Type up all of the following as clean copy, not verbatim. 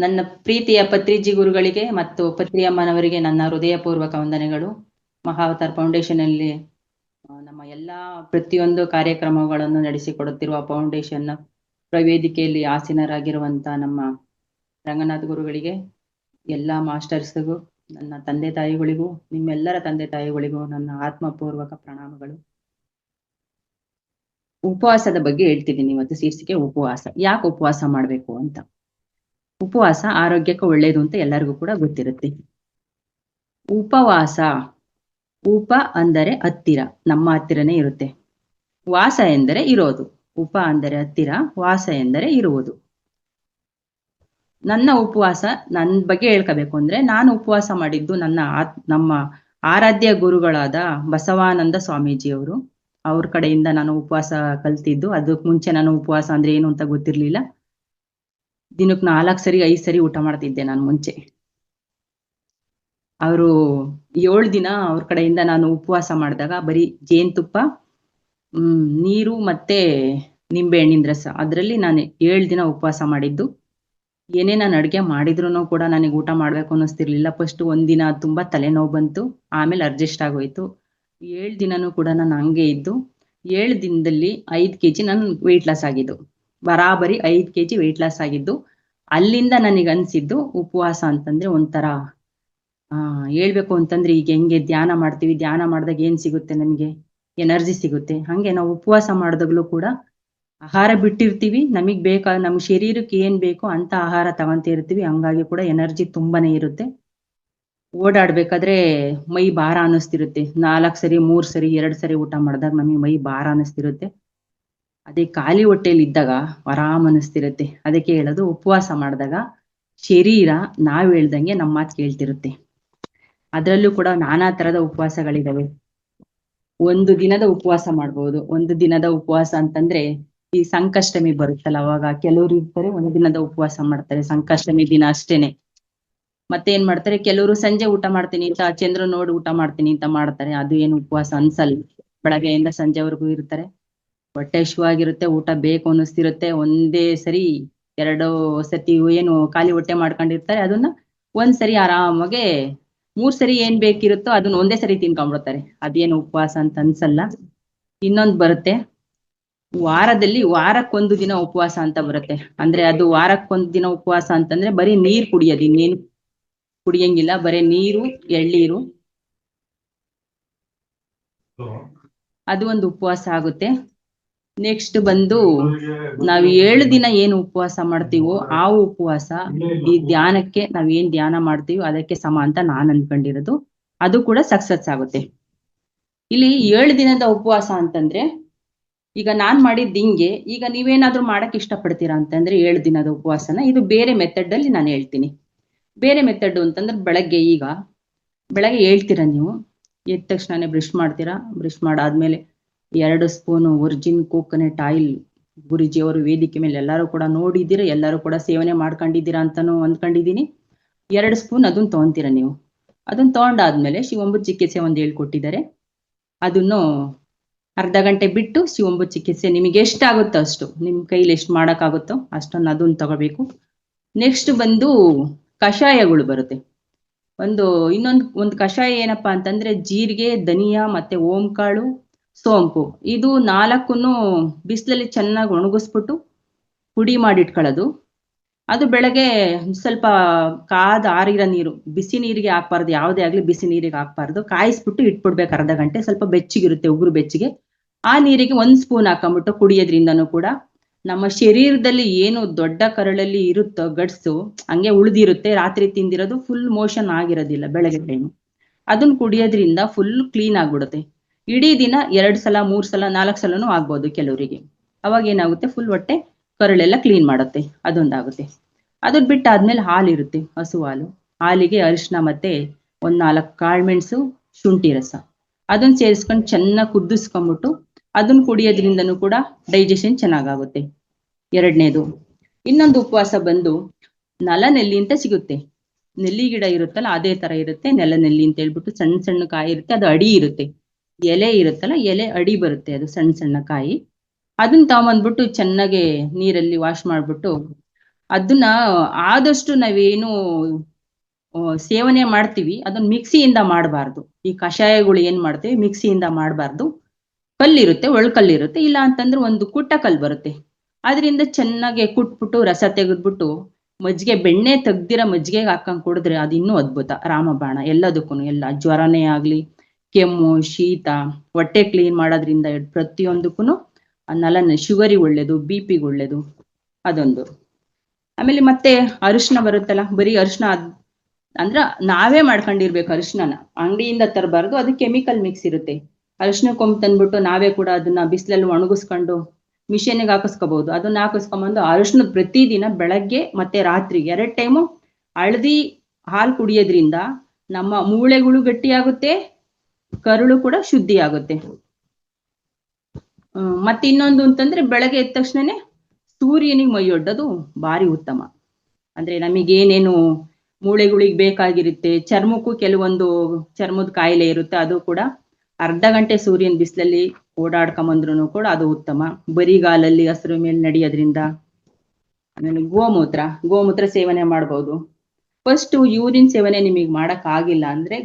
ನನ್ನ ಪ್ರೀತಿಯ ಪತ್ರಿಜಿ ಗುರುಗಳಿಗೆ ಮತ್ತು ಪತ್ರಿಯಮ್ಮನವರಿಗೆ ನನ್ನ ಹೃದಯಪೂರ್ವಕ ವಂದನೆಗಳು. ಮಹಾವತಾರ್ ಫೌಂಡೇಶನ್ ಅಲ್ಲಿ ನಮ್ಮ ಎಲ್ಲಾ ಪ್ರತಿಯೊಂದು ಕಾರ್ಯಕ್ರಮಗಳನ್ನು ನಡೆಸಿಕೊಡುತ್ತಿರುವ ಫೌಂಡೇಶನ್ ವೇದಿಕೆಯಲ್ಲಿ ಆಸೀನರಾಗಿರುವಂತ ನಮ್ಮ ರಂಗನಾಥ್ ಗುರುಗಳಿಗೆ, ಎಲ್ಲಾ ಮಾಸ್ಟರ್ಸ್ಗೂ, ನನ್ನ ತಂದೆ ತಾಯಿಗಳಿಗೂ, ನಿಮ್ಮೆಲ್ಲರ ತಂದೆ ತಾಯಿಗಳಿಗೂ ನನ್ನ ಆತ್ಮಪೂರ್ವಕ ಪ್ರಣಾಮಗಳು. ಉಪವಾಸದ ಬಗ್ಗೆ ಹೇಳ್ತಿದ್ದೀನಿ ಇವತ್ತು. ಶೀರ್ಷಿಕೆ ಉಪವಾಸ. ಯಾಕೆ ಉಪವಾಸ ಮಾಡ್ಬೇಕು ಅಂತ. ಉಪವಾಸ ಆರೋಗ್ಯಕ್ಕೆ ಒಳ್ಳೇದು ಅಂತ ಎಲ್ಲರಿಗೂ ಕೂಡ ಗೊತ್ತಿರುತ್ತೆ. ಉಪವಾಸ, ಉಪ ಅಂದರೆ ಹತ್ತಿರ, ನಮ್ಮ ಹತ್ತಿರನೇ ಇರುತ್ತೆ. ವಾಸ ಎಂದರೆ ಇರೋದು. ಉಪ ಅಂದರೆ ಹತ್ತಿರ, ವಾಸ ಎಂದರೆ ಇರುವುದು. ನನ್ನ ಉಪವಾಸ ನನ್ನ ಬಗ್ಗೆ ಹೇಳ್ಕೋಬೇಕು ಅಂದ್ರೆ, ನಾನು ಉಪವಾಸ ಮಾಡಿದ್ದು ನಮ್ಮ ಆರಾಧ್ಯ ಗುರುಗಳಾದ ಬಸವಾನಂದ ಸ್ವಾಮೀಜಿಯವರು. ಅವ್ರ ಕಡೆಯಿಂದ ನಾನು ಉಪವಾಸ ಕಲ್ತಿದ್ದು. ಅದಕ್ಕೆ ಮುಂಚೆ ನಾನು ಉಪವಾಸ ಅಂದ್ರೆ ಏನು ಅಂತ ಗೊತ್ತಿರ್ಲಿಲ್ಲ. ದಿನಕ್ಕೆ 4 ಸರಿ 5 ಸರಿ ಊಟ ಮಾಡ್ತಿದ್ದೆ ನಾನು ಮುಂಚೆ. ಅವರು 7 ದಿನ ಅವ್ರ ಕಡೆಯಿಂದ ನಾನು ಉಪವಾಸ ಮಾಡಿದಾಗ ಬರೀ ಜೇನುತುಪ್ಪ, ನೀರು ಮತ್ತೆ ನಿಂಬೆ ಹಣ್ಣಿನ ರಸ, ಅದರಲ್ಲಿ ನಾನು 7 ದಿನ ಉಪವಾಸ ಮಾಡಿದ್ದು. ಏನೇ ನಾನು ಅಡುಗೆ ಮಾಡಿದ್ರು ಕೂಡ ನನಗೆ ಊಟ ಮಾಡ್ಬೇಕು ಅನ್ನಿಸ್ತಿರ್ಲಿಲ್ಲ. ಫಸ್ಟ್ 1 ದಿನ ತುಂಬಾ ತಲೆನೋವು ಬಂತು, ಆಮೇಲೆ ಅಡ್ಜಸ್ಟ್ ಆಗೋಯ್ತು. 7 ದಿನನೂ ಕೂಡ ನಾನು ಹಂಗೆ ಇದ್ದು. 7 ದಿನದಲ್ಲಿ 5 kg ನಾನು ವೆಯ್ಟ್ ಲಾಸ್ ಆಗಿದ್ದು. ಬರಾಬರಿ 5 kg ವೆಯ್ಟ್ ಲಾಸ್ ಆಗಿದ್ದು. ಅಲ್ಲಿಂದ ನನಗೆ ಅನ್ಸಿದ್ದು ಉಪವಾಸ ಅಂತಂದ್ರೆ ಒಂಥರ ಹೇಳ್ಬೇಕು ಅಂತಂದ್ರೆ, ಈಗ ಹೆಂಗೆ ಧ್ಯಾನ ಮಾಡ್ತೀವಿ, ಧ್ಯಾನ ಮಾಡಿದಾಗ ಏನ್ ಸಿಗುತ್ತೆ ನಮಗೆ, ಎನರ್ಜಿ ಸಿಗುತ್ತೆ. ಹಂಗೆ ನಾವು ಉಪವಾಸ ಮಾಡಿದಾಗ್ಲೂ ಕೂಡ ಆಹಾರ ಬಿಟ್ಟಿರ್ತೀವಿ, ನಮಗ್ ಬೇಕಾದ ನಮ್ಮ ಶರೀರಕ್ಕೆ ಏನ್ ಬೇಕೋ ಅಂತ ಆಹಾರ ತಗೊಂತಿರ್ತೀವಿ. ಹಂಗಾಗಿ ಕೂಡ ಎನರ್ಜಿ ತುಂಬಾನೇ ಇರುತ್ತೆ. ಓಡಾಡ್ಬೇಕಾದ್ರೆ ಮೈ ಭಾರ ಅನ್ನಿಸ್ತಿರುತ್ತೆ. 4 ಸರಿ 3 ಸರಿ 2 ಸರಿ ಊಟ ಮಾಡಿದಾಗ ನಮಗೆ ಮೈ ಭಾರ ಅನ್ನಿಸ್ತಿರುತ್ತೆ. ಅದೇ ಖಾಲಿ ಹೊಟ್ಟೆಯಲ್ಲಿ ಇದ್ದಾಗ ಆರಾಮ್ ಅನ್ನಿಸ್ತಿರುತ್ತೆ. ಅದಕ್ಕೆ ಹೇಳೋದು, ಉಪವಾಸ ಮಾಡಿದಾಗ ಶರೀರ ನಾವ್ ಹೇಳ್ದಂಗೆ ನಮ್ಮ ಮಾತು ಕೇಳ್ತಿರುತ್ತೆ. ಅದರಲ್ಲೂ ಕೂಡ ನಾನಾ ತರದ ಉಪವಾಸಗಳಿದಾವೆ. 1 ದಿನದ ಉಪವಾಸ ಮಾಡ್ಬೋದು. 1 ದಿನದ ಉಪವಾಸ ಅಂತಂದ್ರೆ, ಈ ಸಂಕಷ್ಟಮಿ ಬರುತ್ತಲ್ಲ, ಅವಾಗ ಕೆಲವರು ಇರ್ತಾರೆ 1 ದಿನದ ಉಪವಾಸ ಮಾಡ್ತಾರೆ, ಸಂಕಷ್ಟಮಿ ದಿನ ಅಷ್ಟೇನೆ. ಮತ್ತೆ ಏನ್ ಮಾಡ್ತಾರೆ, ಕೆಲವರು ಸಂಜೆ ಊಟ ಮಾಡ್ತೀನಿ ಅಂತ, ಚಂದ್ರ ನೋಡಿ ಊಟ ಮಾಡ್ತೀನಿ ಅಂತ ಮಾಡ್ತಾರೆ. ಅದು ಏನು ಉಪವಾಸ ಅನ್ಸಲ್ಲ. ಬೆಳಗ್ಗೆಯಿಂದ ಸಂಜೆವರೆಗೂ ಇರ್ತಾರೆ, ಹೊಟ್ಟೆ ಹಸಿವಾಗಿರುತ್ತೆ, ಊಟ ಬೇಕು ಅನ್ನಿಸ್ತಿರುತ್ತೆ. ಒಂದೇ ಸರಿ 2 ಸತಿ ಏನು ಖಾಲಿ ಹೊಟ್ಟೆ ಮಾಡ್ಕೊಂಡಿರ್ತಾರೆ, ಅದನ್ನ 1 ಸರಿ ಆರಾಮಾಗೆ 3 ಸರಿ ಏನ್ ಬೇಕಿರುತ್ತೋ ಅದನ್ನ ಒಂದೇ ಸರಿ ತಿನ್ಕೊಂಡ್ಬಿಡ್ತಾರೆ. ಅದೇನು ಉಪವಾಸ ಅಂತ ಅನ್ಸಲ್ಲ. ಇನ್ನೊಂದು ಬರುತ್ತೆ, ವಾರಕ್ಕೊಂದು ದಿನ ಉಪವಾಸ ಅಂತ ಬರುತ್ತೆ. ಅಂದ್ರೆ ಅದು ವಾರಕ್ಕೊಂದು ದಿನ ಉಪವಾಸ ಅಂತಂದ್ರೆ ಬರೀ ನೀರ್ ಕುಡಿಯೋದು, ಇನ್ನೇನು ಕುಡಿಯಂಗಿಲ್ಲ, ಬರೀ ನೀರು, ಎಳ್ನೀರು, ಅದು ಒಂದು ಉಪವಾಸ ಆಗುತ್ತೆ. ನೆಕ್ಸ್ಟ್ ಬಂದು, ನಾವು 7 ದಿನ ಏನು ಉಪವಾಸ ಮಾಡ್ತೀವೋ ಆ ಉಪವಾಸ ಈ ಧ್ಯಾನಕ್ಕೆ, ನಾವ್ ಏನ್ ಧ್ಯಾನ ಮಾಡ್ತೀವೋ ಅದಕ್ಕೆ ಸಮ ಅಂತ ನಾನ್ ಅನ್ಕೊಂಡಿರೋದು. ಅದು ಕೂಡ ಸಕ್ಸಸ್ ಆಗುತ್ತೆ. ಇಲ್ಲಿ 7 ದಿನದ ಉಪವಾಸ ಅಂತಂದ್ರೆ, ಈಗ ನಾನ್ ಮಾಡಿದ್ ಹಿಂಗೆ. ಈಗ ನೀವೇನಾದ್ರೂ ಮಾಡಕ್ ಇಷ್ಟಪಡ್ತೀರಾ ಅಂತಂದ್ರೆ 7 ದಿನದ ಉಪವಾಸನ ಇದು ಬೇರೆ ಮೆಥಡ್ ಅಲ್ಲಿ ನಾನು ಹೇಳ್ತೀನಿ. ಬೇರೆ ಮೆಥಡ್ ಅಂತಂದ್ರೆ, ಬೆಳಗ್ಗೆ ಹೇಳ್ತೀರಾ ನೀವು, ಎದ್ದ ತಕ್ಷಣನೇ ಬ್ರಷ್ ಮಾಡ್ತೀರಾ. ಬ್ರಷ್ ಮಾಡಾದ್ಮೇಲೆ 2 ಸ್ಪೂನ್ ಒರಿಜಿನ್ ಕೋಕೋನಟ್ ಆಯಿಲ್, ಗುರುಜಿಯವರು ವೇದಿಕೆ ಮೇಲೆ ಎಲ್ಲರೂ ಕೂಡ ನೋಡಿದ್ದೀರಾ, ಎಲ್ಲರೂ ಕೂಡ ಸೇವನೆ ಮಾಡ್ಕೊಂಡಿದ್ದೀರಾ ಅಂತಾನು ಅಂದ್ಕೊಂಡಿದೀನಿ. 2 ಸ್ಪೂನ್ ಅದನ್ನ ತಗೊಂತೀರಾ ನೀವು. ಅದನ್ನ ತಗೊಂಡಾದ್ಮೇಲೆ ಶಿವಂಬು ಚಿಕಿತ್ಸೆ ಒಂದು ಹೇಳ್ಕೊಟ್ಟಿದ್ದಾರೆ, ಅದನ್ನು ಅರ್ಧ ಗಂಟೆ ಬಿಟ್ಟು ಶಿವಂಬು ಚಿಕಿತ್ಸೆ ನಿಮಗೆ ಎಷ್ಟಾಗುತ್ತೋ ಅಷ್ಟು, ನಿಮ್ ಕೈಲಿ ಎಷ್ಟು ಮಾಡಕ್ಕಾಗುತ್ತೋ ಅಷ್ಟನ್ನು ಅದನ್ನ ತಗೋಬೇಕು. ನೆಕ್ಸ್ಟ್ ಬಂದು ಕಷಾಯಗಳು ಬರುತ್ತೆ. ಇನ್ನೊಂದು ಕಷಾಯ ಏನಪ್ಪಾ ಅಂತಂದ್ರೆ, ಜೀರಿಗೆ, ಧನಿಯಾ ಮತ್ತೆ ಓಂಕಾಳು, ಸೋಂಪು, ಇದು 4ನ್ನು ಬಿಸಿಲಲ್ಲಿ ಚೆನ್ನಾಗಿ ಒಣಗಿಸ್ಬಿಟ್ಟು ಪುಡಿ ಮಾಡಿಟ್ಕೊಳ್ಳೋದು. ಅದು ಬೆಳಗ್ಗೆ ಸ್ವಲ್ಪ ಆರಿರೋ ನೀರು, ಬಿಸಿ ನೀರಿಗೆ ಹಾಕ್ಬಾರ್ದು, ಯಾವುದೇ ಆಗ್ಲಿ ಬಿಸಿ ನೀರಿಗೆ ಹಾಕ್ಬಾರ್ದು, ಕಾಯಿಸ್ಬಿಟ್ಟು ಇಟ್ಬಿಡ್ಬೇಕು ಅರ್ಧ ಗಂಟೆ. ಸ್ವಲ್ಪ ಬೆಚ್ಚಗಿರುತ್ತೆ, ಉಗುರು ಬೆಚ್ಚಗೆ. ಆ ನೀರಿಗೆ 1 ಸ್ಪೂನ್ ಹಾಕೊಂಡ್ಬಿಟ್ಟು ಕುಡಿಯೋದ್ರಿಂದನೂ ಕೂಡ ನಮ್ಮ ಶರೀರದಲ್ಲಿ ಏನು ದೊಡ್ಡ ಕರಳಲ್ಲಿ ಇರುತ್ತೋ ಗಟ್ಸು ಹಂಗೆ ಉಳಿದಿರುತ್ತೆ. ರಾತ್ರಿ ತಿಂದಿರೋದು ಫುಲ್ ಮೋಷನ್ ಆಗಿರೋದಿಲ್ಲ ಬೆಳಗ್ಗೆ ಟೈಮ್. ಅದನ್ನ ಕುಡಿಯೋದ್ರಿಂದ ಫುಲ್ ಕ್ಲೀನ್ ಆಗ್ಬಿಡುತ್ತೆ. ಇಡೀ ದಿನ 2 ಸಲ 3 ಸಲ 4 ಸಲನೂ ಆಗ್ಬೋದು ಕೆಲವರಿಗೆ. ಅವಾಗ ಏನಾಗುತ್ತೆ, ಫುಲ್ ಹೊಟ್ಟೆ ಕರಳೆಲ್ಲ ಕ್ಲೀನ್ ಮಾಡುತ್ತೆ. ಅದೊಂದಾಗುತ್ತೆ. ಅದನ್ನ ಬಿಟ್ಟಾದ್ಮೇಲೆ ಹಾಲು ಇರುತ್ತೆ, ಹಸು ಹಾಲು. ಹಾಲಿಗೆ ಅರಿಶಿನ ಮತ್ತೆ 4 ಕಾಳುಮೆಣಸು, ಶುಂಠಿ ರಸ, ಅದನ್ನ ಸೇರಿಸ್ಕೊಂಡು ಚೆನ್ನಾಗಿ ಕುದಿಸ್ಕೊಂಡ್ಬಿಟ್ಟು ಅದನ್ನ ಕುಡಿಯೋದ್ರಿಂದನೂ ಕೂಡ ಡೈಜೆಷನ್ ಚೆನ್ನಾಗಾಗುತ್ತೆ. 2ನೇದು. ಇನ್ನೊಂದು ಉಪವಾಸ ಬಂದು ನಲನೆಲ್ಲಿ ಅಂತ ಸಿಗುತ್ತೆ. ನೆಲ್ಲಿ ಗಿಡ ಇರುತ್ತಲ್ಲ ಅದೇ ತರ ಇರುತ್ತೆ, ನೆಲನೆಲ್ಲಿ ಅಂತ ಹೇಳ್ಬಿಟ್ಟು ಸಣ್ಣ ಸಣ್ಣ ಕಾಯಿ ಇರುತ್ತೆ. ಅದು ಅಡಿ ಇರುತ್ತೆ, ಎಲೆ ಇರುತ್ತಲ್ಲ ಎಲೆ ಅಡಿ ಬರುತ್ತೆ, ಅದು ಸಣ್ಣ ಸಣ್ಣ ಕಾಯಿ. ಅದನ್ನ ತಗೊಂಬಂದ್ಬಿಟ್ಟು ಚೆನ್ನಾಗಿ ನೀರಲ್ಲಿ ವಾಶ್ ಮಾಡ್ಬಿಟ್ಟು ಅದನ್ನ ಆದಷ್ಟು ನಾವೇನು ಸೇವನೆ ಮಾಡ್ತೀವಿ ಅದನ್ನ ಮಿಕ್ಸಿಯಿಂದ ಮಾಡಬಾರ್ದು. ಈ ಕಷಾಯಗಳು ಏನ್ ಮಾಡ್ತೀವಿ ಮಿಕ್ಸಿಯಿಂದ ಮಾಡಬಾರ್ದು. ಕಲ್ಲಿರುತ್ತೆ, ಒಳ್ಕಲ್ಲಿರುತ್ತೆ, ಇಲ್ಲ ಅಂತಂದ್ರೆ ಒಂದು ಕುಟ್ಟ ಕಲ್ಲು ಬರುತ್ತೆ, ಅದರಿಂದ ಚೆನ್ನಾಗಿ ಕುಟ್ಬಿಟ್ಟು ರಸ ತೆಗೆದ್ಬಿಟ್ಟು ಮಜ್ಜಿಗೆ, ಬೆಣ್ಣೆ ತೆಗ್ದಿರೋ ಮಜ್ಜಿಗೆಗೆ ಹಾಕೊಂಡ್ ಕುಡಿದ್ರೆ ಅದು ಇನ್ನೂ ಅದ್ಭುತ, ರಾಮಬಾಣ ಎಲ್ಲದಕ್ಕೂ. ಎಲ್ಲ ಜ್ವರನೇ ಆಗ್ಲಿ, ಕೆಮ್ಮು, ಶೀತ, ಹೊಟ್ಟೆ ಕ್ಲೀನ್ ಮಾಡೋದ್ರಿಂದ ಪ್ರತಿಯೊಂದಕ್ಕೂ ನಲನ, ಶುಗರಿಗೆ ಒಳ್ಳೇದು, BP ಗೆ ಒಳ್ಳೇದು ಅದೊಂದು. ಆಮೇಲೆ ಮತ್ತೆ ಅರಿಶಿನ ಬರುತ್ತಲ್ಲ, ಬರೀ ಅರಿಶಿನ ಅಂದ್ರ ನಾವೇ ಮಾಡ್ಕೊಂಡಿರ್ಬೇಕು ಅರಿಶಿನ, ಅಂಗಡಿಯಿಂದ ತರಬಾರ್ದು, ಅದು ಕೆಮಿಕಲ್ ಮಿಕ್ಸ್ ಇರುತ್ತೆ. ಅರಿಶಿನ ಕೊಂಬ್ ತಂದ್ಬಿಟ್ಟು ನಾವೇ ಕೂಡ ಅದನ್ನ ಬಿಸಿಲಲ್ಲಿ ಒಣಗಿಸ್ಕೊಂಡು ಮಿಷಿನ್ಗೆ ಹಾಕಿಸ್ಕೋಬಹುದು. ಅದನ್ನ ಹಾಕಿಸ್ಕೊಂಬಂದು ಅರಿಶಿನ ಪ್ರತಿದಿನ ಬೆಳಗ್ಗೆ ಮತ್ತೆ ರಾತ್ರಿ 2 ಟೈಮು ಹಳದಿ ಹಾಲು ಕುಡಿಯೋದ್ರಿಂದ ನಮ್ಮ ಮೂಳೆಗಳು ಗಟ್ಟಿಯಾಗುತ್ತೆ, ಕರುಳು ಕೂಡ ಶುದ್ಧಿ ಆಗುತ್ತೆ. ಮತ್ತೆ ಇನ್ನೊಂದು ಅಂತಂದ್ರೆ ಬೆಳಗ್ಗೆ ಎದ್ದ ತಕ್ಷಣನೇ ಸೂರ್ಯನಿಗೆ ಮೈಯೊಡ್ಡೋದು ಭಾರಿ ಉತ್ತಮ. ಅಂದ್ರೆ ನಮಗೇನೇನು ಮೂಳೆಗಳಿಗೆ ಬೇಕಾಗಿರುತ್ತೆ, ಚರ್ಮಕ್ಕೂ ಕೆಲವೊಂದು ಚರ್ಮದ ಕಾಯಿಲೆ ಇರುತ್ತೆ, ಅದು ಕೂಡ ಅರ್ಧ ಗಂಟೆ ಸೂರ್ಯನ ಬಿಸಿಲಲ್ಲಿ ಓಡಾಡ್ಕೊಂಬಂದ್ರು ಕೂಡ ಅದು ಉತ್ತಮ. ಬರಿಗಾಲಲ್ಲಿ ಹಸಿರು ಮೇಲೆ ನಡೆಯೋದ್ರಿಂದ. ಆಮೇಲೆ ಗೋಮೂತ್ರ ಸೇವನೆ ಮಾಡ್ಬೋದು. ಫಸ್ಟ್ ಯೂರಿನ್ ಸೇವನೆ ನಿಮಗೆ ಮಾಡಕ್ ಆಗಿಲ್ಲ ಅಂದ್ರೆ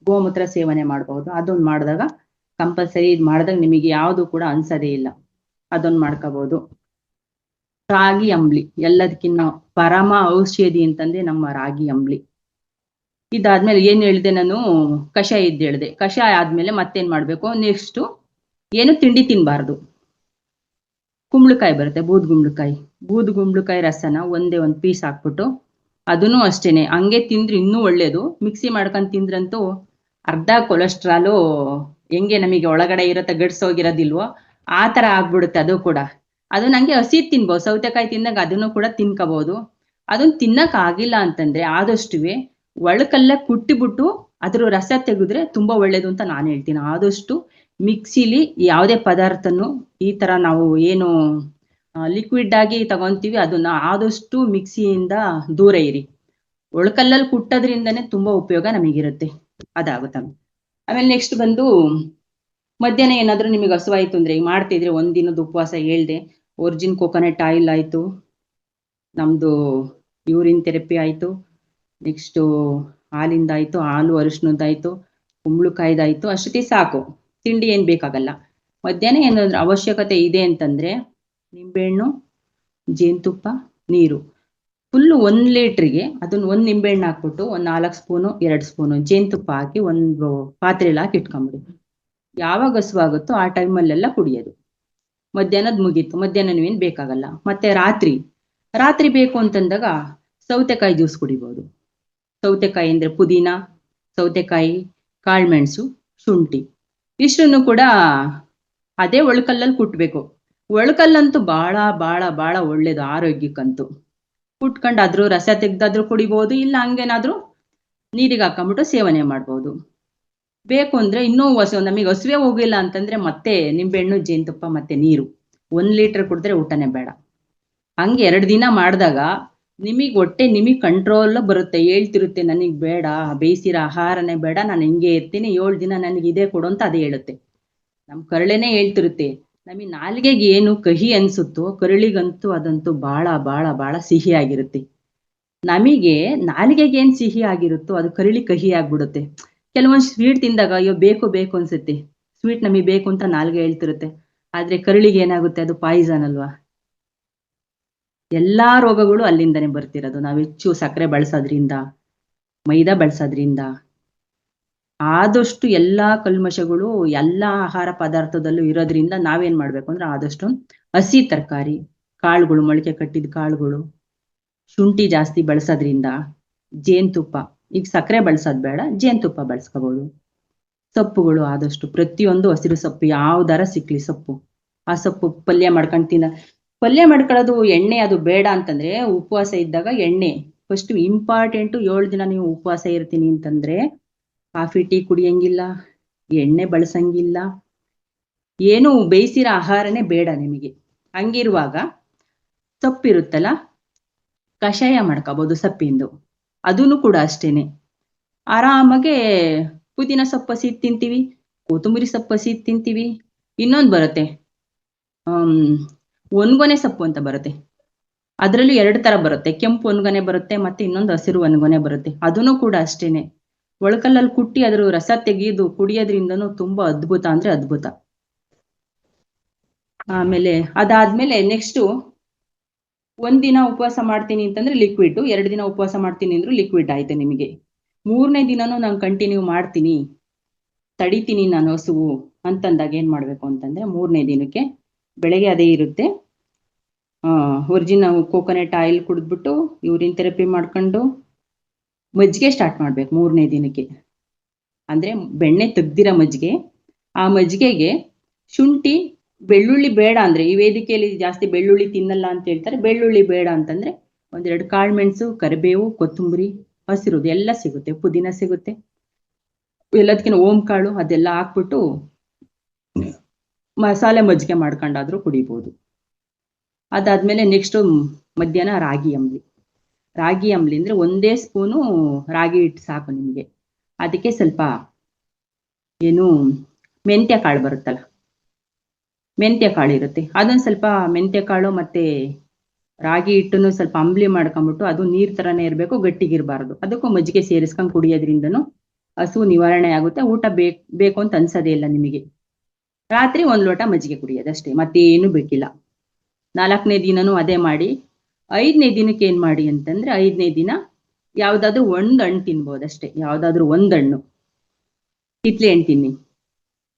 ಗೋಮೂತ್ರ ಸೇವನೆ ಮಾಡ್ಬೋದು. ಅದೊಂದು ಮಾಡಿದಾಗ ಕಂಪಲ್ಸರಿ ಇದು ಮಾಡಿದಾಗ ನಿಮಗೆ ಯಾವುದು ಕೂಡ ಅನ್ಸದೇ ಇಲ್ಲ, ಅದೊಂದು ಮಾಡ್ಕೋಬಹುದು. ರಾಗಿ ಅಂಬ್ಲಿ ಎಲ್ಲದಕ್ಕಿನ್ನ ಪರಮ ಔಷಧಿ ಅಂತಂದ್ರೆ ನಮ್ಮ ರಾಗಿ ಅಂಬ್ಲಿ. ಇದಾದ್ಮೇಲೆ ಏನ್ ಹೇಳಿದೆ ನಾನು, ಕಷಾಯ ಹೇಳ್ದೆ. ಕಷಾಯ ಆದ್ಮೇಲೆ ಮತ್ತೇನ್ ಮಾಡ್ಬೇಕು, ನೆಕ್ಸ್ಟ್ ಏನು ತಿಂಡಿ ತಿನ್ಬಾರ್ದು. ಕುಂಬಳಕಾಯಿ ಬರುತ್ತೆ, ಬೂದ್ ಗುಂಬಳಕಾಯಿ ರಸನ ಒಂದೇ ಒಂದು ಪೀಸ್ ಹಾಕ್ಬಿಟ್ಟು, ಅದನ್ನು ಅಷ್ಟೇನೆ ಹಂಗೆ ತಿಂದ್ರೆ ಇನ್ನೂ ಒಳ್ಳೇದು. ಮಿಕ್ಸಿ ಮಾಡ್ಕೊಂಡು ತಿಂದ್ರಂತೂ ಅರ್ಧ ಕೊಲೆಸ್ಟ್ರಾಲು ಹೆಂಗೆ ನಮಗೆ ಒಳಗಡೆ ಇರುತ್ತೆ ಗಡ್ಸೋಗಿರೋದಿಲ್ವೋ ಆ ತರ ಆಗ್ಬಿಡುತ್ತೆ. ಅದು ಕೂಡ ಅದು ನಂಗೆ ಹಸಿ ತಿನ್ಬೋದು, ಸೌತೆಕಾಯಿ ತಿಂದಾಗ ಅದನ್ನು ಕೂಡ ತಿನ್ಕೋಬಹುದು. ಅದನ್ನ ತಿನ್ನಕ್ ಆಗಿಲ್ಲ ಅಂತಂದ್ರೆ ಆದಷ್ಟುವೆ ಒಳಕಲ್ಲ ಕುಟ್ಟಿಬಿಟ್ಟು ಅದ್ರ ರಸ ತೆಗೆದ್ರೆ ತುಂಬಾ ಒಳ್ಳೇದು ಅಂತ ನಾನು ಹೇಳ್ತೀನಿ. ಆದಷ್ಟು ಮಿಕ್ಸಿಲಿ ಯಾವುದೇ ಪದಾರ್ಥನು ಈ ತರ ನಾವು ಏನು ಲಿಕ್ವಿಡ್ ಆಗಿ ತಗೊಂತೀವಿ ಅದನ್ನ ಆದಷ್ಟು ಮಿಕ್ಸಿಯಿಂದ ದೂರ ಇರಿ. ಒಳಕಲ್ಲಲ್ಲಿ ಕುಟ್ಟೋದ್ರಿಂದನೇ ತುಂಬಾ ಉಪಯೋಗ ನಮಗಿರುತ್ತೆ, ಅದಾಗುತ್ತೆ. ಆಮೇಲೆ ನೆಕ್ಸ್ಟ್ ಬಂದು ಮಧ್ಯಾಹ್ನ ಏನಾದ್ರೂ ನಿಮಗೆ ಹಸುವಾಯ್ತು ಅಂದ್ರೆ ಈಗ ಮಾಡ್ತಿದ್ರೆ ಒಂದಿನದ ಉಪವಾಸ ಹೇಳ್ದೆ, ಒರಿಜಿನ್ ಕೋಕೋನಟ್ ಆಯಿಲ್ ಆಯ್ತು, ನಮ್ದು ಯೂರಿನ್ ಥೆರಪಿ ಆಯ್ತು, ನೆಕ್ಸ್ಟ್ ಹಾಲಿಂದಾಯ್ತು, ಹಾಲು ಅರಿಶಿನದ್ದಾಯ್ತು, ಕುಂಬಳಕಾಯ್ದಾಯ್ತು, ಅಷ್ಟೊತ್ತಿ ಸಾಕು, ತಿಂಡಿ ಏನ್ ಬೇಕಾಗಲ್ಲ. ಮಧ್ಯಾಹ್ನ ಏನಾದ್ರು ಅವಶ್ಯಕತೆ ಇದೆ ಅಂತಂದ್ರೆ ನಿಂಬೆಹಣ್ಣು, ಜೇನುತುಪ್ಪ, ನೀರು ಫುಲ್ಲು 1 ಲೀಟ್ರಿಗೆ ಅದನ್ನ 1 ನಿಂಬೆಹಣ್ಣು ಹಾಕ್ಬಿಟ್ಟು 4 ಸ್ಪೂನು 2 ಸ್ಪೂನು ಜೇನುತುಪ್ಪ ಹಾಕಿ ಒಂದು ಪಾತ್ರೆಯಲ್ಲಿ ಹಾಕಿ ಇಟ್ಕೊಂಬಿಡಿ. ಯಾವಾಗ ಹಸುವಾಗುತ್ತೋ ಆ ಟೈಮಲ್ಲೆಲ್ಲ ಕುಡಿಯೋದು. ಮಧ್ಯಾಹ್ನದ್ ಮುಗೀತು, ಮಧ್ಯಾಹ್ನ ನೀವೇನು ಬೇಕಾಗಲ್ಲ. ಮತ್ತೆ ರಾತ್ರಿ ಬೇಕು ಅಂತಂದಾಗ ಸೌತೆಕಾಯಿ ಜ್ಯೂಸ್ ಕುಡಿಬೋದು. ಸೌತೆಕಾಯಿ ಅಂದ್ರೆ ಪುದೀನ, ಸೌತೆಕಾಯಿ, ಕಾಳುಮೆಣಸು, ಶುಂಠಿ ಇಷ್ಟನ್ನು ಕೂಡ ಅದೇ ಒಳಕಲ್ಲಲ್ಲಿ ಕುಟ್ಬೇಕು. ಒಳಕಲ್ಲಂತೂ ಬಹಳ ಬಹಳ ಬಹಳ ಒಳ್ಳೇದು ಆರೋಗ್ಯಕ್ಕಂತೂ. ಕುಟ್ಕೊಂಡು ಅದ್ರ ರಸ ತೆಗ್ದಾದ್ರೂ ಕುಡಿಬೋದು, ಇಲ್ಲ ಹಂಗೇನಾದ್ರೂ ನೀರಿಗೆ ಹಾಕೊಂಡ್ಬಿಟ್ಟು ಸೇವನೆ ಮಾಡ್ಬೋದು. ಬೇಕು ಅಂದ್ರೆ ಇನ್ನೂ ನಮಗೆ ಹಸುವೆ ಹೋಗಿಲ್ಲ ಅಂತಂದ್ರೆ ಮತ್ತೆ ನಿಂಬೆಹಣ್ಣು, ಜೇನುತುಪ್ಪ ಮತ್ತೆ ನೀರು 1 ಲೀಟರ್ ಕುಡಿದ್ರೆ ಊಟನೇ ಬೇಡ. ಹಂಗೆ 2 ದಿನ ಮಾಡಿದಾಗ ನಿಮಗೆ ಕಂಟ್ರೋಲ್ ಬರುತ್ತೆ. ಹೇಳ್ತಿರುತ್ತೆ ನನಗ್ ಬೇಡ, ಬೇಯಿಸಿರೋ ಆಹಾರನೇ ಬೇಡ, ನಾನು ಹಿಂಗೆ ಇರ್ತೀನಿ, 7 ದಿನ ನನಗೆ ಇದೇ ಕೊಡು ಅಂತ ಅದೇ ಹೇಳುತ್ತೆ. ನಮ್ ಕರಳೆನೇ ಹೇಳ್ತಿರುತ್ತೆ, ನಮಗೆ ನಾಲಿಗೆಗೆ ಏನು ಕಹಿ ಅನ್ಸುತ್ತೋ ಕರಳಿಗಂತೂ ಅದಂತೂ ಬಹಳ ಬಹಳ ಬಹಳ ಸಿಹಿ ಆಗಿರುತ್ತೆ. ನಮಗೆ ನಾಲಿಗೆಗೆ ಏನ್ ಸಿಹಿ ಆಗಿರುತ್ತೋ ಅದು ಕರಳಿ ಕಹಿ ಆಗ್ಬಿಡುತ್ತೆ. ಕೆಲವೊಂದು ಸ್ವೀಟ್ ತಿಂದಾಗ ಅಯ್ಯೋ ಬೇಕು ಅನ್ಸುತ್ತೆ, ಸ್ವೀಟ್ ನಮಗೆ ಬೇಕು ಅಂತ ನಾಲಿಗೆ ಹೇಳ್ತಿರುತ್ತೆ, ಆದ್ರೆ ಕರಳಿಗೆ ಏನಾಗುತ್ತೆ, ಅದು ಪಾಯ್ಸನ್ ಅಲ್ವಾ. ಎಲ್ಲಾ ರೋಗಗಳು ಅಲ್ಲಿಂದನೇ ಬರ್ತಿರೋದು. ನಾವು ಹೆಚ್ಚು ಸಕ್ಕರೆ ಬಳಸೋದ್ರಿಂದ, ಮೈದಾ ಬಳಸೋದ್ರಿಂದ. ಆದಷ್ಟು ಎಲ್ಲಾ ಕಲ್ಮಶಗಳು ಎಲ್ಲಾ ಆಹಾರ ಪದಾರ್ಥದಲ್ಲೂ ಇರೋದ್ರಿಂದ ನಾವೇನ್ ಮಾಡ್ಬೇಕು ಅಂದ್ರೆ ಆದಷ್ಟು ಹಸಿ ತರಕಾರಿ, ಕಾಳುಗಳು, ಮೊಳಕೆ ಕಟ್ಟಿದ ಕಾಳುಗಳು, ಶುಂಠಿ ಜಾಸ್ತಿ ಬಳಸೋದ್ರಿಂದ, ಜೇನುತುಪ್ಪ, ಈಗ ಸಕ್ಕರೆ ಬಳಸೋದ್ ಬೇಡ, ಜೇನುತುಪ್ಪ ಬಳಸ್ಕೋಬಹುದು. ಸೊಪ್ಪುಗಳು ಆದಷ್ಟು ಪ್ರತಿಯೊಂದು ಹಸಿರು ಸೊಪ್ಪು ಯಾವ್ದಾರ ಸಿಕ್ಲಿ ಸೊಪ್ಪು, ಆ ಸೊಪ್ಪು ಪಲ್ಯ ಮಾಡ್ಕೊಂಡು ಪಲ್ಯ ಮಾಡ್ಕೊಳ್ಳೋದು. ಎಣ್ಣೆ ಅದು ಬೇಡ ಅಂತಂದ್ರೆ ಉಪವಾಸ ಇದ್ದಾಗ ಎಣ್ಣೆ ಫಸ್ಟ್ ಇಂಪಾರ್ಟೆಂಟು. 7 ದಿನ ನೀವು ಉಪವಾಸ ಇರ್ತೀನಿ ಅಂತಂದ್ರೆ ಕಾಫಿ ಟೀ ಕುಡಿಯಂಗಿಲ್ಲ, ಎಣ್ಣೆ ಬಳಸಂಗಿಲ್ಲ, ಏನು ಬೇಯಿಸಿರೋ ಆಹಾರನೇ ಬೇಡ ನಿಮಗೆ. ಹಂಗಿರುವಾಗ ಸೊಪ್ಪಿರುತ್ತಲ್ಲ, ಕಷಾಯ ಮಾಡ್ಕೋಬಹುದು ಸೊಪ್ಪಿಂದು, ಅದನ್ನು ಕೂಡ ಅಷ್ಟೇನೆ. ಆರಾಮಾಗೆ ಪುದೀನ ಸೊಪ್ಪು ಹಸಿ ತಿಂತೀವಿ, ಕೊತ್ತಂಬರಿ ಸೊಪ್ಪು ಹಸಿ ತಿಂತೀವಿ. ಇನ್ನೊಂದು ಬರುತ್ತೆ ಒಣಗೊನೆ ಸೊಪ್ಪು ಅಂತ ಬರುತ್ತೆ, ಅದ್ರಲ್ಲೂ 2 ತರ ಬರುತ್ತೆ, ಕೆಂಪು ಒಣಗೊನೆ ಬರುತ್ತೆ ಮತ್ತೆ ಇನ್ನೊಂದು ಹಸಿರು ಒಣಗೊನೆ ಬರುತ್ತೆ. ಅದನ್ನು ಕೂಡ ಅಷ್ಟೇನೆ ಒಳಕಲ್ಲಲ್ಲಿ ಕುಟ್ಟಿ ಅದ್ರ ರಸ ತೆಗೆದು ಕುಡಿಯೋದ್ರಿಂದನೂ ತುಂಬಾ ಅದ್ಭುತ ಅಂದ್ರೆ ಅದ್ಭುತ. ಆಮೇಲೆ ಅದಾದ್ಮೇಲೆ ನೆಕ್ಸ್ಟ್ ಒಂದಿನ ಉಪವಾಸ ಮಾಡ್ತೀನಿ ಅಂತಂದ್ರೆ ಲಿಕ್ವಿಡ್, 2 ದಿನ ಉಪವಾಸ ಮಾಡ್ತೀನಿ ಅಂದ್ರೂ ಲಿಕ್ವಿಡ್ ಆಯ್ತು ನಿಮಗೆ. 3ನೇ ದಿನನೂ ನಾನು ಕಂಟಿನ್ಯೂ ಮಾಡ್ತೀನಿ, ತಡಿತೀನಿ ನಾನು ಹಸುವು ಅಂತಂದಾಗ ಏನ್ ಮಾಡ್ಬೇಕು ಅಂತಂದ್ರೆ 3ನೇ ದಿನಕ್ಕೆ ಬೆಳಗ್ಗೆ ಅದೇ ಇರುತ್ತೆ, ಒರಿಜಿನಲ್ ಕೋಕೋನಟ್ ಆಯಿಲ್ ಕುಡಿದ್ಬಿಟ್ಟು ಯೂರಿನ್ ಥೆರಪಿ ಮಾಡ್ಕೊಂಡು ಮಜ್ಜಿಗೆ ಸ್ಟಾರ್ಟ್ ಮಾಡ್ಬೇಕು 3ನೇ ದಿನಕ್ಕೆ. ಅಂದ್ರೆ ಬೆಣ್ಣೆ ತೆಗ್ದಿರೋ ಮಜ್ಜಿಗೆ, ಆ ಮಜ್ಜಿಗೆಗೆ ಶುಂಠಿ ಬೆಳ್ಳುಳ್ಳಿ ಬೇಡ ಅಂದ್ರೆ, ಈ ವೇದಿಕೆಯಲ್ಲಿ ಜಾಸ್ತಿ ಬೆಳ್ಳುಳ್ಳಿ ತಿನ್ನಲ್ಲ ಅಂತ ಹೇಳ್ತಾರೆ, ಬೆಳ್ಳುಳ್ಳಿ ಬೇಡ ಅಂತಂದ್ರೆ 1-2 ಕಾಳು ಮೆಣಸು, ಕರಿಬೇವು, ಕೊತ್ತಂಬರಿ, ಹಸಿರುದು ಎಲ್ಲ ಸಿಗುತ್ತೆ, ಪುದೀನ ಸಿಗುತ್ತೆ, ಎಲ್ಲದಕ್ಕಿಂತ ಓಂ ಕಾಳು ಅದೆಲ್ಲ ಹಾಕ್ಬಿಟ್ಟು ಮಸಾಲೆ ಮಜ್ಜಿಗೆ ಮಾಡ್ಕೊಂಡಾದ್ರೂ ಕುಡಿಬಹುದು. ಅದಾದ್ಮೇಲೆ ನೆಕ್ಸ್ಟ್ ಮಧ್ಯಾಹ್ನ ರಾಗಿ ಅಂಬ್ಲಿ. ರಾಗಿ ಅಂಬ್ಲಿ ಅಂದ್ರೆ 1 ಸ್ಪೂನು ರಾಗಿ ಹಿಟ್ಟು ಸಾಕು ನಿಮಗೆ. ಅದಕ್ಕೆ ಸ್ವಲ್ಪ ಏನು ಮೆಂತ್ಯ ಕಾಳು ಬರುತ್ತಲ್ಲ, ಮೆಂತ್ಯ ಕಾಳು ಇರುತ್ತೆ, ಅದೊಂದು ಸ್ವಲ್ಪ ಮೆಂತ್ಯ ಕಾಳು ಮತ್ತೆ ರಾಗಿ ಹಿಟ್ಟನ್ನು ಸ್ವಲ್ಪ ಅಂಬ್ಲಿ ಮಾಡ್ಕೊಂಡ್ಬಿಟ್ಟು, ಅದು ನೀರ್ ತರಾನೇ ಇರಬೇಕು, ಗಟ್ಟಿಗಿರಬಾರ್ದು. ಅದಕ್ಕೂ ಮಜ್ಜಿಗೆ ಸೇರಿಸ್ಕೊಂಡು ಕುಡಿಯೋದ್ರಿಂದನೂ ಹಸು ನಿವಾರಣೆ ಆಗುತ್ತೆ, ಊಟ ಬೇಕು ಅಂತ ಅನ್ಸೋದೇ ಇಲ್ಲ ನಿಮಗೆ. ರಾತ್ರಿ 1 ಲೋಟ ಮಜ್ಜಿಗೆ ಕುಡಿಯೋದಷ್ಟೇ, ಮತ್ತೇನು ಬೇಕಿಲ್ಲ. 4ನೇ ದಿನನೂ ಅದೇ ಮಾಡಿ. 5ನೇ ದಿನಕ್ಕೆ ಏನ್ ಮಾಡಿ ಅಂತಂದ್ರೆ 5ನೇ ದಿನ ಯಾವ್ದಾದ್ರು 1 ಹಣ್ಣು ತಿನ್ಬೋದಷ್ಟೇ, ಯಾವ್ದಾದ್ರು 1 ಹಣ್ಣು. ಕಿತ್ಲೆ ಹಣ್ಣು ತಿನ್ನಿ.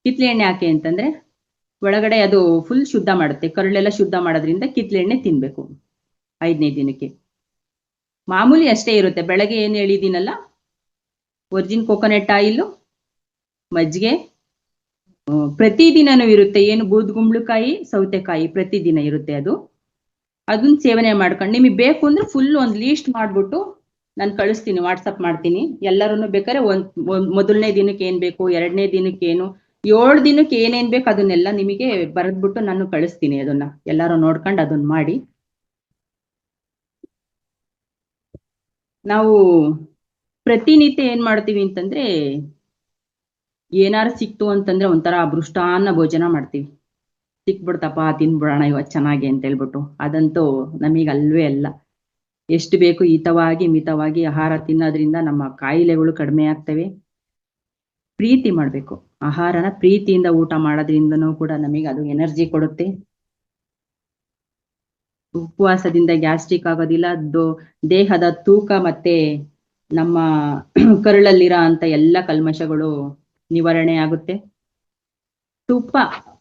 ಕಿತ್ಲೆ ಎಣ್ಣೆ ಯಾಕೆ ಅಂತಂದ್ರೆ ಒಳಗಡೆ ಅದು ಫುಲ್ ಶುದ್ಧ ಮಾಡುತ್ತೆ, ಕರುಳೆಲ್ಲ ಶುದ್ಧ ಮಾಡೋದ್ರಿಂದ ಕಿತ್ಲೆ ಎಣ್ಣೆ ತಿನ್ಬೇಕು 5ನೇ ದಿನಕ್ಕೆ. ಮಾಮೂಲಿ ಅಷ್ಟೇ ಇರುತ್ತೆ, ಬೆಳಗ್ಗೆ ಏನು ಹೇಳಿದ್ದೀನಲ್ಲ, ಒರಿಜಿನ್ ಕೋಕೋನಟ್ ಆಯಿಲ್, ಮಜ್ಜಿಗೆ ಪ್ರತಿದಿನನೂ ಇರುತ್ತೆ. ಏನು ಬೂದ್ಗುಂಬಳಕಾಯಿ, ಸೌತೆಕಾಯಿ ಪ್ರತಿದಿನ ಇರುತ್ತೆ, ಅದನ್ನ ಸೇವನೆ ಮಾಡ್ಕೊಂಡು ನಿಮಗೆ ಬೇಕು ಅಂದ್ರೆ ಫುಲ್ ಒಂದು ಲೀಸ್ಟ್ ಮಾಡ್ಬಿಟ್ಟು ನಾನು ಕಳಿಸ್ತೀನಿ, ವಾಟ್ಸಪ್ ಮಾಡ್ತೀನಿ. ಎಲ್ಲರೂ ಬೇಕಾದ್ರೆ ಮೊದಲನೇ ದಿನಕ್ಕೆ ಏನ್ ಬೇಕು, 2ನೇ ದಿನಕ್ಕೆ ಏನು, 7 ದಿನಕ್ಕೆ ಏನೇನ್ ಬೇಕು ಅದನ್ನೆಲ್ಲ ನಿಮಗೆ ಬರೆದ್ಬಿಟ್ಟು ನಾನು ಕಳಿಸ್ತೀನಿ. ಅದನ್ನ ಎಲ್ಲರೂ ನೋಡ್ಕೊಂಡು ಅದನ್ನ ಮಾಡಿ. ನಾವು ಪ್ರತಿನಿತ್ಯ ಏನ್ ಮಾಡ್ತೀವಿ ಅಂತಂದ್ರೆ, ಏನಾರು ಸಿಕ್ತು ಅಂತಂದ್ರೆ ಒಂಥರ ಮೃಷ್ಟಾನ್ನ ಭೋಜನ ಮಾಡ್ತೀವಿ. ಸಿಕ್ಬಿಡ್ತಪ್ಪ ತಿನ್ಬಿಡೋಣ ಇವತ್ತು ಚೆನ್ನಾಗಿ ಅಂತ ಹೇಳ್ಬಿಟ್ಟು, ಅದಂತೂ ನಮಗೆ ಅಲ್ವೇ ಅಲ್ಲ. ಎಷ್ಟು ಬೇಕು ಹಿತವಾಗಿ ಮಿತವಾಗಿ ಆಹಾರ ತಿನ್ನೋದ್ರಿಂದ ನಮ್ಮ ಕಾಯಿಲೆಗಳು ಕಡಿಮೆ ಆಗ್ತವೆ. ಪ್ರೀತಿ ಮಾಡ್ಬೇಕು, ಆಹಾರನ ಪ್ರೀತಿಯಿಂದ ಊಟ ಮಾಡೋದ್ರಿಂದನೂ ಕೂಡ ನಮಗೆ ಅದು ಎನರ್ಜಿ ಕೊಡುತ್ತೆ. ಉಪವಾಸದಿಂದ ಗ್ಯಾಸ್ಟ್ರಿಕ್ ಆಗೋದಿಲ್ಲ, ದೇಹದ ತೂಕ ಮತ್ತೆ ನಮ್ಮ ಕರುಳಲ್ಲಿರೋ ಅಂತ ಎಲ್ಲ ಕಲ್ಮಶಗಳು ನಿವಾರಣೆ ಆಗುತ್ತೆ. ತುಪ್ಪ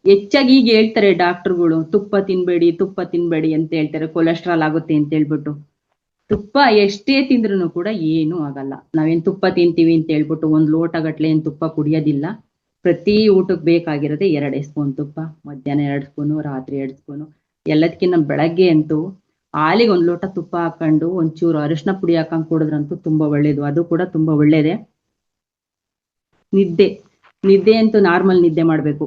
ಹೆಚ್ಚಾಗಿ ಈಗ ಹೇಳ್ತಾರೆ ಡಾಕ್ಟರ್ಗಳು, ತುಪ್ಪ ತಿನ್ಬೇಡಿ ಅಂತ ಹೇಳ್ತಾರೆ, ಕೊಲೆಸ್ಟ್ರಾಲ್ ಆಗುತ್ತೆ ಅಂತ ಹೇಳ್ಬಿಟ್ಟು. ತುಪ್ಪ ಎಷ್ಟೇ ತಿಂದ್ರೂ ಕೂಡ ಏನೂ ಆಗಲ್ಲ. ನಾವೇನ್ ತುಪ್ಪ ತಿಂತೀವಿ ಅಂತ ಹೇಳ್ಬಿಟ್ಟು 1 ಲೋಟ ಗಟ್ಲೆ ಏನ್ ತುಪ್ಪ ಕುಡಿಯೋದಿಲ್ಲ. ಪ್ರತಿ ಊಟಕ್ಕೆ ಬೇಕಾಗಿರೋದೆ 2 ಸ್ಪೂನ್ ತುಪ್ಪ, ಮಧ್ಯಾಹ್ನ 2 ಸ್ಪೂನು, ರಾತ್ರಿ 2 ಸ್ಪೂನು. ಎಲ್ಲದಕ್ಕಿಂತ ಬೆಳಗ್ಗೆ ಅಂತೂ ಹಾಲಿಗೆ 1 ಲೋಟ ತುಪ್ಪ ಹಾಕೊಂಡು ಒಂಚೂರು ಅರಿಶಿನ ಪುಡಿ ಹಾಕೊಂಡು ಕುಡಿದ್ರಂತೂ ತುಂಬಾ ಒಳ್ಳೇದು, ಅದು ಕೂಡ ತುಂಬಾ ಒಳ್ಳೇದೇ. ನಿದ್ದೆ ಅಂತೂ ನಾರ್ಮಲ್ ನಿದ್ದೆ ಮಾಡ್ಬೇಕು,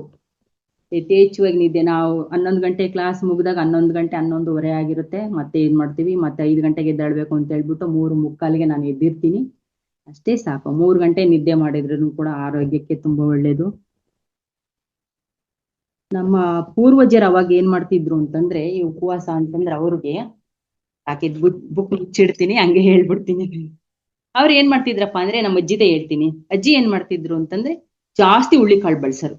ಯಥೇಚ್ಛವಾಗಿ ನಿದ್ದೆ. ನಾವು 11 ಗಂಟೆ ಕ್ಲಾಸ್ ಮುಗಿದಾಗ 11 ಗಂಟೆ 11:30 ಆಗಿರುತ್ತೆ, ಮತ್ತೆ ಏನ್ ಮಾಡ್ತೀವಿ, ಮತ್ತೆ 5 ಗಂಟೆಗೆ ಎದ್ದೇಳ್ಬೇಕು ಅಂತ ಹೇಳ್ಬಿಟ್ಟು 3:45ಗೆ ನಾನು ಎದ್ದಿರ್ತೀನಿ, ಅಷ್ಟೇ ಸಾಕು. 3 ಗಂಟೆ ನಿದ್ದೆ ಮಾಡಿದ್ರು ಕೂಡ ಆರೋಗ್ಯಕ್ಕೆ ತುಂಬಾ ಒಳ್ಳೇದು. ನಮ್ಮ ಪೂರ್ವಜರು ಅವಾಗ ಏನ್ ಮಾಡ್ತಿದ್ರು ಅಂತಂದ್ರೆ, ಈ ಉಪವಾಸ ಅಂತಂದ್ರೆ ಅವ್ರಿಗೆ ಹಾಕಿದ್ ಬುಕ್ ಮುಚ್ಚಿಡ್ತೀನಿ, ಹಂಗೆ ಹೇಳ್ಬಿಡ್ತೀನಿ. ಅವ್ರು ಏನ್ ಮಾಡ್ತಿದ್ರಪ್ಪ ಅಂದ್ರೆ, ನಮ್ಮ ಅಜ್ಜಿದೇ ಹೇಳ್ತೀನಿ. ಅಜ್ಜಿ ಏನ್ ಮಾಡ್ತಿದ್ರು ಅಂತಂದ್ರೆ ಜಾಸ್ತಿ ಹುಳ್ಳಿಕಾಳು ಬಳಸರು.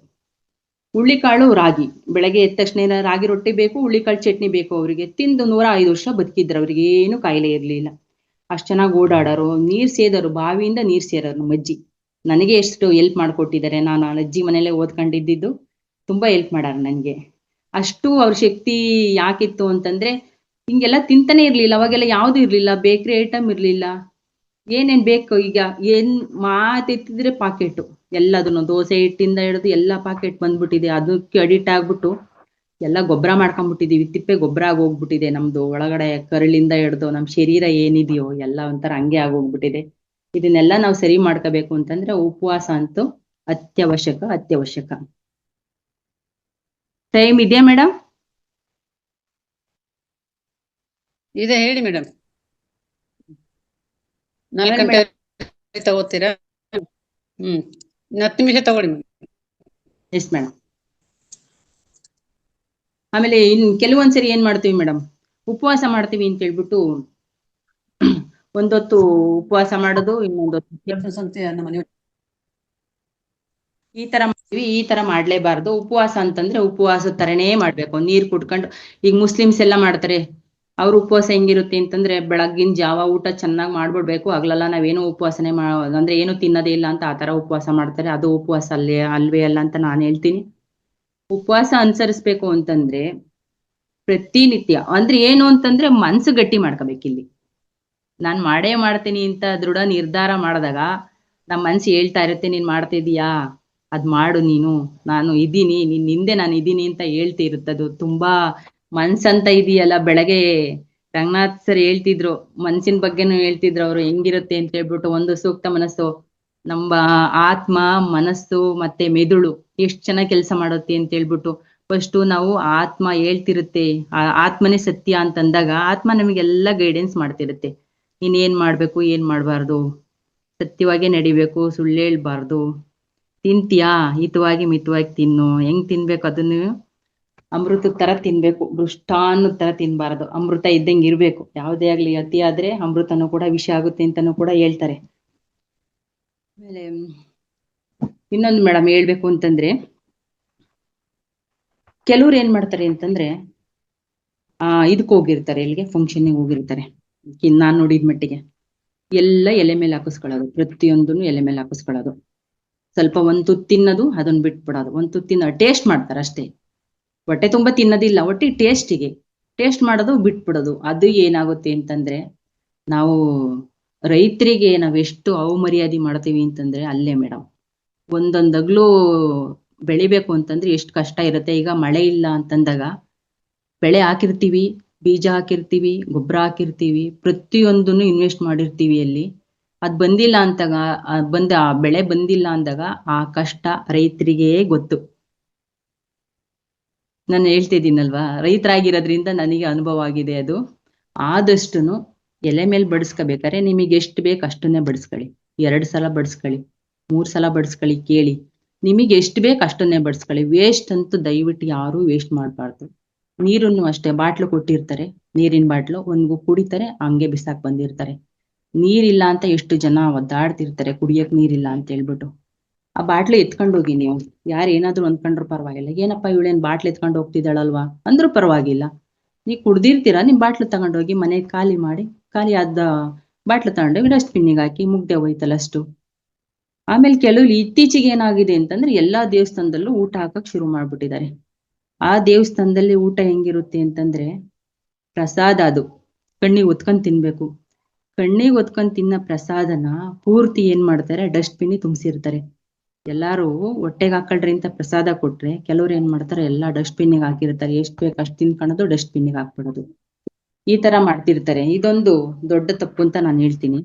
ಹುಳ್ಳಿಕಾಳು ರಾಗಿ, ಬೆಳಗ್ಗೆ ಎದ್ದ ತಕ್ಷಣ ರಾಗಿ ರೊಟ್ಟಿ ಬೇಕು, ಹುಳ್ಳಿಕಾಳು ಚಟ್ನಿ ಬೇಕು. ಅವರಿಗೆ ತಿಂದು 105 ವರ್ಷ ಬದುಕಿದ್ರು, ಅವ್ರಿಗೆ ಏನು ಕಾಯಿಲೆ ಇರ್ಲಿಲ್ಲ. ಅಷ್ಟ್ ಚೆನ್ನಾಗಿ ಓಡಾಡೋರು, ನೀರ್ ಸೇದರು, ಬಾವಿಯಿಂದ ನೀರ್ ಸೇರೋರು ನಮ್ಮ ಅಜ್ಜಿ. ನನಗೆ ಎಷ್ಟು ಹೆಲ್ಪ್ ಮಾಡ್ಕೊಟ್ಟಿದ್ದಾರೆ. ನಾನು ಅಜ್ಜಿ ಮನೇಲೆ ಓದ್ಕೊಂಡಿದ್ದು, ತುಂಬಾ ಹೆಲ್ಪ್ ಮಾಡಾರ ನನ್ಗೆ. ಅಷ್ಟು ಅವ್ರ ಶಕ್ತಿ ಯಾಕಿತ್ತು ಅಂತಂದ್ರೆ, ಹಿಂಗೆಲ್ಲ ತಿಂತಾನೆ ಇರ್ಲಿಲ್ಲ ಅವಾಗೆಲ್ಲ, ಯಾವ್ದು ಇರ್ಲಿಲ್ಲ, ಬೇಕ್ರಿ ಐಟಮ್ ಇರ್ಲಿಲ್ಲ, ಏನೇನ್ ಬೇಕು ಈಗ ಏನ್ ಮಾತೆತ್ತಿದ್ರೆ ಪಾಕೆಟ್, ಎಲ್ಲದನ್ನು ದೋಸೆ ಹಿಟ್ಟಿಂದ ಹಿಡಿದು ಎಲ್ಲ ಪಾಕೆಟ್ ಬಂದ್ಬಿಟ್ಟಿದೆ. ಅದಕ್ಕೆ ಅಡಿಕ್ಟ್ ಆಗ್ಬಿಟ್ಟು ಎಲ್ಲ ಗೊಬ್ಬರ ಮಾಡ್ಕೊಂಡ್ಬಿಟ್ಟಿದೀವಿ, ತಿಪ್ಪೆ ಗೊಬ್ಬರ ಆಗೋಗ್ಬಿಟ್ಟಿದೆ ನಮ್ದು. ಒಳಗಡೆ ಕರುಳಿಂದ ಹಿಡ್ದು ನಮ್ ಶರೀರ ಏನಿದೆಯೋ ಎಲ್ಲ ಒಂಥರ ಹಂಗೆ ಆಗೋಗ್ಬಿಟ್ಟಿದೆ. ಇದನ್ನೆಲ್ಲ ನಾವು ಸರಿ ಮಾಡ್ಕೋಬೇಕು ಅಂತಂದ್ರೆ ಉಪವಾಸ ಅಂತೂ ಅತ್ಯವಶ್ಯಕ. ಟೈಮ್ ಇದೆಯಾ ಮೇಡಮ್? ಇದೆ, ಹೇಳಿ ಮೇಡಮ್. 4 ಗಂಟೆ ತಗೋತೀರಾ? 10 ನಿಮಿಷ ತಗೊಳ್ಳಿ. Yes madam. ಆಮೇಲೆ ಕೆಲವೊಂದ್ಸರಿ ಏನ್ ಮಾಡ್ತೀವಿ ಮೇಡಮ್, ಉಪವಾಸ ಮಾಡ್ತೀವಿ ಅಂತ ಹೇಳ್ಬಿಟ್ಟು ಒಂದೊತ್ತು ಉಪವಾಸ ಮಾಡೋದು, ಇನ್ನೊಂದೊತ್ತು ಈ ತರ ಮಾಡ್ತೀವಿ. ಈ ತರ ಮಾಡ್ಲೇಬಾರ್ದು. ಉಪವಾಸ ಅಂತಂದ್ರೆ ಉಪವಾಸದ ತರನೇ ಮಾಡ್ಬೇಕು. ನೀರ್ ಕುಡ್ಕೊಂಡು, ಈಗ ಮುಸ್ಲಿಮ್ಸ್ ಎಲ್ಲ ಮಾಡ್ತಾರೆ. ಅವ್ರ ಉಪವಾಸ ಹೆಂಗಿರುತ್ತೆ ಅಂತಂದ್ರೆ ಬೆಳಗ್ಗಿನ ಜಾವ ಊಟ ಚೆನ್ನಾಗಿ ಮಾಡ್ಬಿಡ್ಬೇಕು, ಹಗಲೆಲ್ಲ ನಾವೇನು ಉಪವಾಸನೆ ಅಂದ್ರೆ ಏನು ತಿನ್ನೋದೇ ಇಲ್ಲ ಅಂತ ಆತರ ಉಪವಾಸ ಮಾಡ್ತಾರೆ. ಅದು ಉಪವಾಸ ಅಲ್ವೇ ಅಲ್ಲ ಅಂತ ನಾನು ಹೇಳ್ತೀನಿ. ಉಪವಾಸ ಅನುಸರಿಸ್ಬೇಕು ಅಂತಂದ್ರೆ ಪ್ರತಿನಿತ್ಯ ಅಂದ್ರೆ ಏನು ಅಂತಂದ್ರೆ ಮನ್ಸು ಗಟ್ಟಿ ಮಾಡ್ಕೋಬೇಕಿಲ್ಲಿ. ನಾನ್ ಮಾಡೇ ಮಾಡ್ತೀನಿ ಅಂತ ದೃಢ ನಿರ್ಧಾರ ಮಾಡಿದಾಗ ನಮ್ಮ ಮನ್ಸು ಹೇಳ್ತಾ ಇರುತ್ತೆ, ನೀನ್ ಮಾಡ್ತಿದೀಯಾ, ಅದ್ ಮಾಡು ನೀನು, ನಾನು ಇದೀನಿ, ನಿನ್ ಹಿಂದೆ ನಾನು ಇದೀನಿ ಅಂತ ಹೇಳ್ತಿರುತ್ತದು. ತುಂಬಾ ಮನ್ಸಂತ ಇದೆಯಲ್ಲ. ಬೆಳಗ್ಗೆ ರಂಗನಾಥ್ ಸರ್ ಹೇಳ್ತಿದ್ರು, ಮನ್ಸಿನ ಬಗ್ಗೆನೂ ಹೇಳ್ತಿದ್ರು ಅವ್ರು, ಹೆಂಗಿರುತ್ತೆ ಅಂತ ಹೇಳ್ಬಿಟ್ಟು. ಒಂದು ಸೂಕ್ತ ಮನಸ್ಸು, ನಮ್ಮ ಆತ್ಮ, ಮನಸ್ಸು ಮತ್ತೆ ಮೆದುಳು ಎಷ್ಟ್ ಚೆನ್ನಾಗಿ ಕೆಲಸ ಮಾಡುತ್ತೆ ಅಂತ ಹೇಳ್ಬಿಟ್ಟು. ಫಸ್ಟ್ ನಾವು ಆತ್ಮ ಹೇಳ್ತಿರುತ್ತೆ, ಆ ಆತ್ಮನೇ ಸತ್ಯ ಅಂತಂದಾಗ ಆತ್ಮ ನಮಗೆಲ್ಲ ಗೈಡೆನ್ಸ್ ಮಾಡ್ತಿರುತ್ತೆ. ನೀನ್ ಏನ್ ಮಾಡ್ಬೇಕು, ಏನ್ ಮಾಡ್ಬಾರ್ದು, ಸತ್ಯವಾಗಿ ನಡಿಬೇಕು, ಸುಳ್ಳು ಹೇಳ್ಬಾರ್ದು, ತಿಂತೀಯಾ ಹಿತವಾಗಿ ಮಿತವಾಗಿ ತಿನ್ನು, ಹೆಂಗ್ ತಿನ್ಬೇಕು ಅದನ್ನು ಅಮೃತದ ತರ ತಿನ್ಬೇಕು, ಮೃಷ್ಟಾನ್ನ ತರ ತಿನ್ಬಾರ್ದು, ಅಮೃತ ಇದ್ದಂಗೆ ಇರ್ಬೇಕು. ಯಾವುದೇ ಆಗ್ಲಿ ಅತಿ ಆದ್ರೆ ಅಮೃತನೂ ಕೂಡ ವಿಷ ಆಗುತ್ತೆ ಅಂತಾನೂ ಕೂಡ ಹೇಳ್ತಾರೆ. ಆಮೇಲೆ ಇನ್ನೊಂದು ಮೇಡಮ್ ಹೇಳ್ಬೇಕು ಅಂತಂದ್ರೆ, ಕೆಲವ್ರು ಏನ್ ಮಾಡ್ತಾರೆ ಅಂತಂದ್ರೆ ಇದಕ್ ಹೋಗಿರ್ತಾರೆ, ಇಲ್ಲಿಗೆ ಫಂಕ್ಷನ್ಗೆ ಹೋಗಿರ್ತಾರೆ. ನಾನ್ ನೋಡಿದ ಮಟ್ಟಿಗೆ ಎಲ್ಲ ಎಲೆ ಮೇಲೆ ಹಾಕಿಸ್ಕೊಳ್ಳೋದು, ಪ್ರತಿಯೊಂದನ್ನು ಎಲೆ ಮೇಲೆ ಹಾಕಿಸ್ಕೊಳ್ಳೋದು. ಸ್ವಲ್ಪ ಒಂದ್ ತುತ್ತು ತಿನ್ನೋದು, ಅದನ್ನ ಬಿಟ್ಬಿಡೋದು. ಒಂದ್ ತುತ್ತು ತಿನ್ನೋ ಟೇಸ್ಟ್ ಮಾಡ್ತಾರೆ ಅಷ್ಟೇ, ಹೊಟ್ಟೆ ತುಂಬಾ ತಿನ್ನೋದಿಲ್ಲ, ಒಟ್ಟಿಗೆ ಟೇಸ್ಟ್ ಮಾಡೋದು ಬಿಟ್ಬಿಡೋದು. ಅದು ಏನಾಗುತ್ತೆ ಅಂತಂದ್ರೆ, ನಾವು ರೈತರಿಗೆ ನಾವೆಷ್ಟು ಅವಮರ್ಯಾದೆ ಮಾಡ್ತೀವಿ ಅಂತಂದ್ರೆ ಅಲ್ಲೇ ಮೇಡಮ್. ಒಂದೊಂದಗ್ಲೂ ಬೆಳಿಬೇಕು ಅಂತಂದ್ರೆ ಎಷ್ಟು ಕಷ್ಟ ಇರುತ್ತೆ. ಈಗ ಮಳೆ ಇಲ್ಲ ಅಂತಂದಾಗ ಬೆಳೆ ಹಾಕಿರ್ತೀವಿ, ಬೀಜ ಹಾಕಿರ್ತೀವಿ, ಗೊಬ್ಬರ ಹಾಕಿರ್ತೀವಿ, ಪ್ರತಿಯೊಂದನ್ನು ಇನ್ವೆಸ್ಟ್ ಮಾಡಿರ್ತೀವಿ. ಅಲ್ಲಿ ಅದ್ ಬಂದಿಲ್ಲ ಅಂತಾಗ, ಆ ಬೆಳೆ ಬಂದಿಲ್ಲ ಅಂದಾಗ ಆ ಕಷ್ಟ ರೈತರಿಗೆ ಗೊತ್ತು. ನಾನು ಹೇಳ್ತಿದ್ದೀನಲ್ವಾ, ರೈತರಾಗಿರೋದ್ರಿಂದ ನನಗೆ ಅನುಭವ ಆಗಿದೆ ಅದು. ಆದಷ್ಟುನು ಎಲೆ ಮೇಲೆ ಬಡಿಸ್ಕೋಬೇಕಾರೆ ನಿಮಗೆ ಎಷ್ಟು ಬೇಕು ಅಷ್ಟನ್ನೇ ಬಡಿಸ್ಕೊಳ್ಳಿ. 2 ಸಲ ಬಡಿಸ್ಕೊಳ್ಳಿ, 3 ಸಲ ಬಡಿಸ್ಕೊಳ್ಳಿ, ಕೇಳಿ. ನಿಮಗೆ ಎಷ್ಟು ಬೇಕು ಅಷ್ಟನ್ನೇ ಬಡಿಸ್ಕೊಳ್ಳಿ. ವೇಸ್ಟ್ ಅಂತೂ ದಯವಿಟ್ಟು ಯಾರು ವೇಸ್ಟ್ ಮಾಡಬಾರ್ದು. ನೀರನ್ನು ಅಷ್ಟೇ, ಬಾಟ್ಲು ಕೊಟ್ಟಿರ್ತಾರೆ, ನೀರಿನ ಬಾಟ್ಲು ಒಂದು ಕುಡಿತಾರೆ, ಹಂಗೆ ಬಿಸಾಕ್ ಬಂದಿರ್ತಾರೆ. ನೀರಿಲ್ಲ ಅಂತ ಎಷ್ಟು ಜನ ಒದ್ದಾಡ್ತಿರ್ತಾರೆ, ಕುಡಿಯಕ್ ನೀರಿಲ್ಲ ಅಂತ ಹೇಳ್ಬಿಟ್ಟು. ಆ ಬಾಟ್ಲು ಎತ್ಕೊಂಡು ಹೋಗಿ ನೀವು. ಯಾರು ಏನಾದ್ರು ಅಂದ್ಕೊಂಡ್ರು ಪರವಾಗಿಲ್ಲ, ಏನಪ್ಪಾ ಇವಳೇನ್ ಬಾಟ್ಲು ಎತ್ಕೊಂಡು ಹೋಗ್ತಿದ್ದಾಳಲ್ವಾ ಅಂದ್ರೂ ಪರವಾಗಿಲ್ಲ. ನೀವು ಕುಡ್ದಿರ್ತೀರಾ, ನಿಮ್ ಬಾಟ್ಲು ತಗೊಂಡೋಗಿ ಮನೆಗೆ ಖಾಲಿ ಮಾಡಿ, ಖಾಲಿ ಆದ ಬಾಟ್ಲು ತಗೊಂಡೋಗಿ ಡಸ್ಟ್ಬಿನ್ನಿಗೆ ಹಾಕಿ, ಮುಗ್ದೆ ಹೋಯ್ತಲ್ಲ ಅಷ್ಟು. ಆಮೇಲೆ ಕೆಲವು ಇತ್ತೀಚೆಗೆ ಏನಾಗಿದೆ ಅಂತಂದ್ರೆ ಎಲ್ಲಾ ದೇವಸ್ಥಾನದಲ್ಲೂ ಊಟ ಹಾಕಕ್ ಶುರು ಮಾಡ್ಬಿಟ್ಟಿದ್ದಾರೆ. ಆ ದೇವಸ್ಥಾನದಲ್ಲಿ ಊಟ ಹೆಂಗಿರುತ್ತೆ ಅಂತಂದ್ರೆ ಪ್ರಸಾದ, ಅದು ಕಣ್ಣಿಗೆ ಒತ್ಕೊಂಡ್ ತಿನ್ಬೇಕು. ಕಣ್ಣಿಗೆ ಒತ್ಕೊಂಡ್ ತಿನ್ನ ಪ್ರಸಾದನ ಪೂರ್ತಿ ಏನ್ ಮಾಡ್ತಾರೆ, ಡಸ್ಟ್ಬಿನ್ನಿಗೆ ತುಂಬಿಸಿರ್ತಾರೆ. ಎಲ್ಲಾರು ಹೊಟ್ಟೆಗೆ ಹಾಕೊಳ್ರಿ ಅಂತ ಪ್ರಸಾದ ಕೊಟ್ರೆ ಕೆಲವ್ರು ಏನ್ ಮಾಡ್ತಾರೆ, ಎಲ್ಲಾ ಡಸ್ಟ್ಬಿನ್ನಿಗೆ ಹಾಕಿರ್ತಾರೆ. ಎಷ್ಟ್ ಬೇಕು ಅಷ್ಟ್ ತಿನ್ಕೊಳ್ಳೋದು, ಡಸ್ಟ್ಬಿನ್ನಿಗೆ ಹಾಕ್ಬಿಡೋದು. ಈ ತರ ಮಾಡ್ತಿರ್ತಾರೆ. ಇದೊಂದು ದೊಡ್ಡ ತಪ್ಪು ಅಂತ ನಾನು ಹೇಳ್ತೀನಿ.